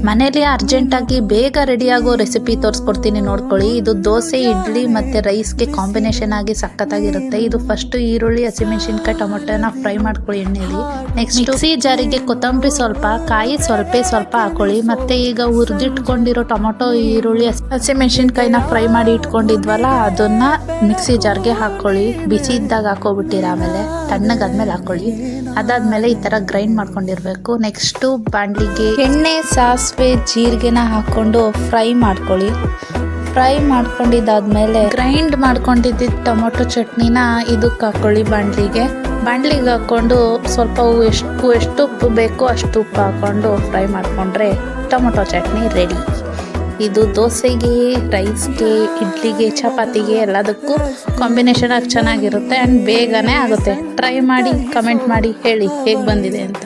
ಮನೇಲಿ ಅರ್ಜೆಂಟಾಗಿ ಬೇಗ ರೆಡಿಯಾಗೋ ರೆಸಿಪಿ ತೋರಿಸ್ಕೊಡ್ತೀನಿ ನೋಡ್ಕೊಳ್ಳಿ. ಇದು ದೋಸೆ, ಇಡ್ಲಿ ಮತ್ತು ರೈಸ್ಗೆ ಕಾಂಬಿನೇಷನ್ ಆಗಿ ಸಖತ್ತಾಗಿರುತ್ತೆ. ಇದು ಫಸ್ಟು ಈರುಳ್ಳಿ, ಹಸಿಮೆಣಸಿನ್ಕಾಯಿ, ಟೊಮೊಟೊನ ಫ್ರೈ ಮಾಡ್ಕೊಳ್ಳಿ ಎಣ್ಣೆಲಿ. ನೆಕ್ಸ್ಟ್ ಮಿಕ್ಸಿ ಜಾರಿಗೆ ಕೊತ್ತಂಬರಿ ಸ್ವಲ್ಪ, ಕಾಯಿ ಸ್ವಲ್ಪ ಹಾಕೊಳ್ಳಿ. ಮತ್ತು ಈಗ ಹುರಿದಿಟ್ಕೊಂಡಿರೋ ಟೊಮೊಟೊ, ಈರುಳ್ಳಿ, ಹಸಿಮೆಣಸಿನ್ಕಾಯಿನ ಫ್ರೈ ಮಾಡಿ ಇಟ್ಕೊಂಡಿದ್ವಲ್ಲ ಅದನ್ನ ಮಿಕ್ಸಿ ಜಾರ್ಗೆ ಹಾಕೊಳ್ಳಿ. ಬಿಸಿ ಇದ್ದಾಗ ಹಾಕೋಬಿಟ್ಟಿರ, ಆಮೇಲೆ ತಣ್ಣಗಾದ್ಮೇಲೆ ಹಾಕೊಳ್ಳಿ. ಅದಾದ್ಮೇಲೆ ಈ ಥರ ಗ್ರೈಂಡ್ ಮಾಡ್ಕೊಂಡಿರ್ಬೇಕು. ನೆಕ್ಸ್ಟು ಬಾಣಲಿಗೆ ಎಣ್ಣೆ, ಸಾಸಿವೆ, ಜೀರಿಗೆನ ಹಾಕ್ಕೊಂಡು ಫ್ರೈ ಮಾಡ್ಕೊಳ್ಳಿ. ಫ್ರೈ ಮಾಡ್ಕೊಂಡಿದ್ದಾದ್ಮೇಲೆ ಗ್ರೈಂಡ್ ಮಾಡ್ಕೊಂಡಿದ್ದ ಟೊಮೊಟೊ ಚಟ್ನಿನ ಇದಕ್ಕೆ ಹಾಕ್ಕೊಳ್ಳಿ. ಬಾಣಲಿಗೆ ಹಾಕ್ಕೊಂಡು ಸ್ವಲ್ಪ ಎಷ್ಟು ಉಪ್ಪು ಬೇಕೋ ಅಷ್ಟು ಉಪ್ಪು ಹಾಕ್ಕೊಂಡು ಫ್ರೈ ಮಾಡಿಕೊಂಡ್ರೆ ಟೊಮೊಟೊ ಚಟ್ನಿ ರೆಡಿ. ಇದು ದೋಸೆಗೆ, ರೈಸ್ಗೆ, ಇಡ್ಲಿಗೆ, ಚಪಾತಿಗೆ ಎಲ್ಲದಕ್ಕೂ ಕಾಂಬಿನೇಷನ್ ಆಗಿ ಚೆನ್ನಾಗಿರುತ್ತೆ ಆ್ಯಂಡ್ ಬೇಗನೆ ಆಗುತ್ತೆ. ಟ್ರೈ ಮಾಡಿ, ಕಮೆಂಟ್ ಮಾಡಿ ಹೇಳಿ ಹೇಗೆ ಬಂದಿದೆ ಅಂತ.